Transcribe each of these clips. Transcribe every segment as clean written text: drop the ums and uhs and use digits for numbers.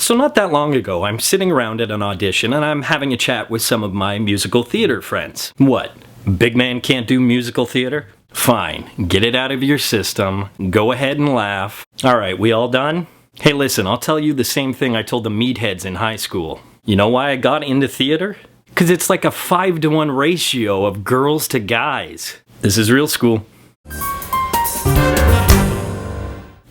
So not that long ago, I'm sitting around at an audition and I'm having a chat with some of my musical theater friends. What? Big man can't do musical theater? Fine, get it out of your system, go ahead and laugh. Alright, we all done? Hey listen, I'll tell you the same thing I told the meatheads in high school. You know why I got into theater? Cause it's like a 5-to-1 ratio of girls to guys. This is real school.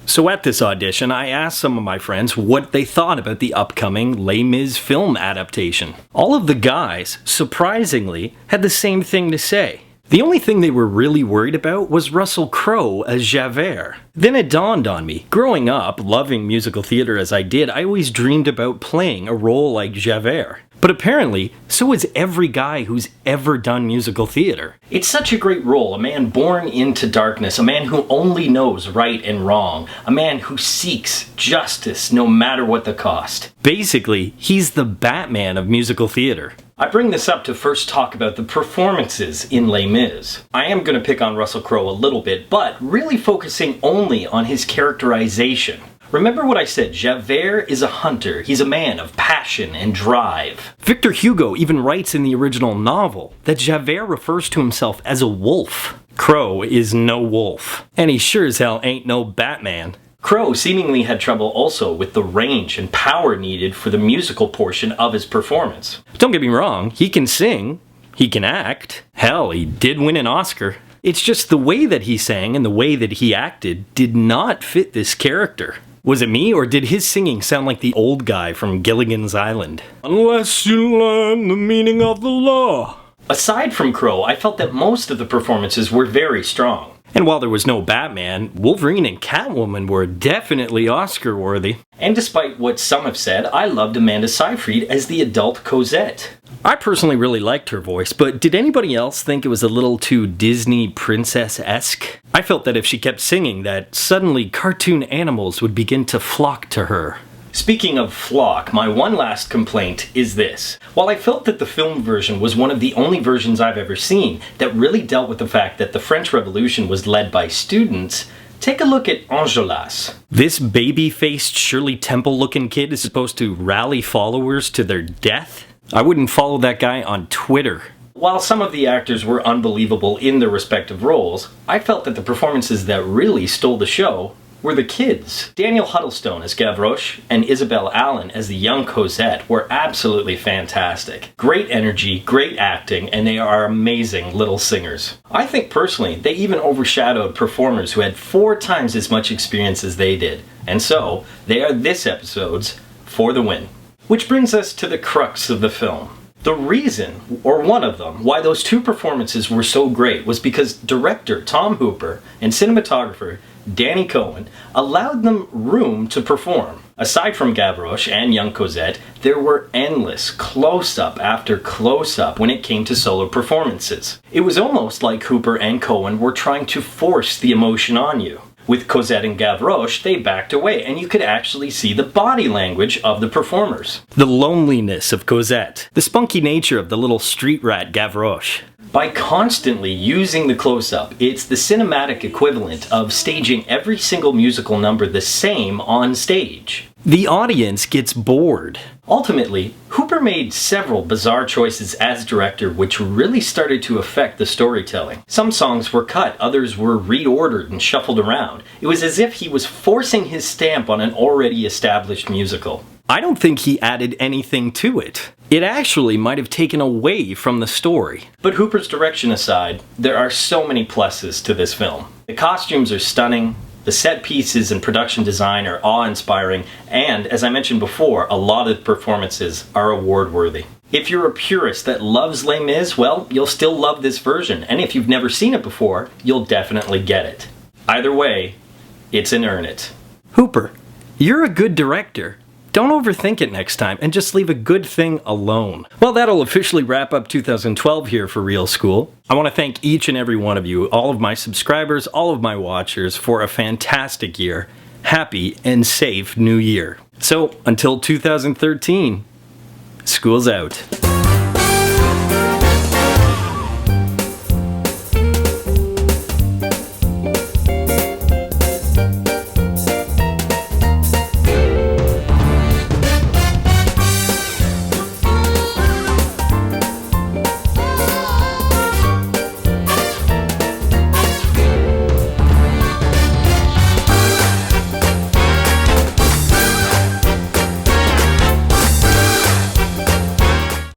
So at this audition, I asked some of my friends what they thought about the upcoming Les Mis film adaptation. All of the guys, surprisingly, had the same thing to say. The only thing they were really worried about was Russell Crowe as Javert. Then it dawned on me, growing up, loving musical theater as I did, I always dreamed about playing a role like Javert. But apparently, so is every guy who's ever done musical theater. It's such a great role, a man born into darkness, a man who only knows right and wrong, a man who seeks justice no matter what the cost. Basically, he's the Batman of musical theater. I bring this up to first talk about the performances in Les Mis. I am going to pick on Russell Crowe a little bit, but really focusing only on his characterization. Remember what I said, Javert is a hunter. He's a man of passion and drive. Victor Hugo even writes in the original novel that Javert refers to himself as a wolf. Crowe is no wolf. And he sure as hell ain't no Batman. Crowe seemingly had trouble also with the range and power needed for the musical portion of his performance. Don't get me wrong, he can sing, he can act. Hell, he did win an Oscar. It's just the way that he sang and the way that he acted did not fit this character. Was it me, or did his singing sound like the old guy from Gilligan's Island? Unless you learn the meaning of the law. Aside from Crowe, I felt that most of the performances were very strong. And while there was no Batman, Wolverine and Catwoman were definitely Oscar-worthy. And despite what some have said, I loved Amanda Seyfried as the adult Cosette. I personally really liked her voice, but did anybody else think it was a little too Disney princess-esque? I felt that if she kept singing, that suddenly cartoon animals would begin to flock to her. Speaking of flock, my one last complaint is this. While I felt that the film version was one of the only versions I've ever seen that really dealt with the fact that the French Revolution was led by students, take a look at Enjolras. This baby-faced Shirley Temple-looking kid is supposed to rally followers to their death? I wouldn't follow that guy on Twitter. While some of the actors were unbelievable in their respective roles, I felt that the performances that really stole the show were the kids. Daniel Huddlestone as Gavroche and Isabelle Allen as the young Cosette were absolutely fantastic. Great energy, great acting, and they are amazing little singers. I think personally, they even overshadowed performers who had 4 times as much experience as they did. And so, they are this episode's For the Win. Which brings us to the crux of the film. The reason, or one of them, why those 2 performances were so great was because director Tom Hooper and cinematographer Danny Cohen allowed them room to perform. Aside from Gavroche and young Cosette, there were endless close-up after close-up when it came to solo performances. It was almost like Hooper and Cohen were trying to force the emotion on you. With Cosette and Gavroche, they backed away, and you could actually see the body language of the performers. The loneliness of Cosette. The spunky nature of the little street rat Gavroche. By constantly using the close-up, it's the cinematic equivalent of staging every single musical number the same on stage. The audience gets bored. Ultimately, Hooper made several bizarre choices as director which really started to affect the storytelling. Some songs were cut, others were reordered and shuffled around. It was as if he was forcing his stamp on an already established musical. I don't think he added anything to it. It actually might have taken away from the story. But Hooper's direction aside, there are so many pluses to this film. The costumes are stunning, the set pieces and production design are awe-inspiring, and, as I mentioned before, a lot of the performances are award-worthy. If you're a purist that loves Les Mis, well, you'll still love this version, and if you've never seen it before, you'll definitely get it. Either way, it's an earn it. Hooper, you're a good director. Don't overthink it next time and just leave a good thing alone. Well, that'll officially wrap up 2012 here for Real School. I want to thank each and every one of you, all of my subscribers, all of my watchers, for a fantastic year. Happy and safe new year. So, until 2013, school's out.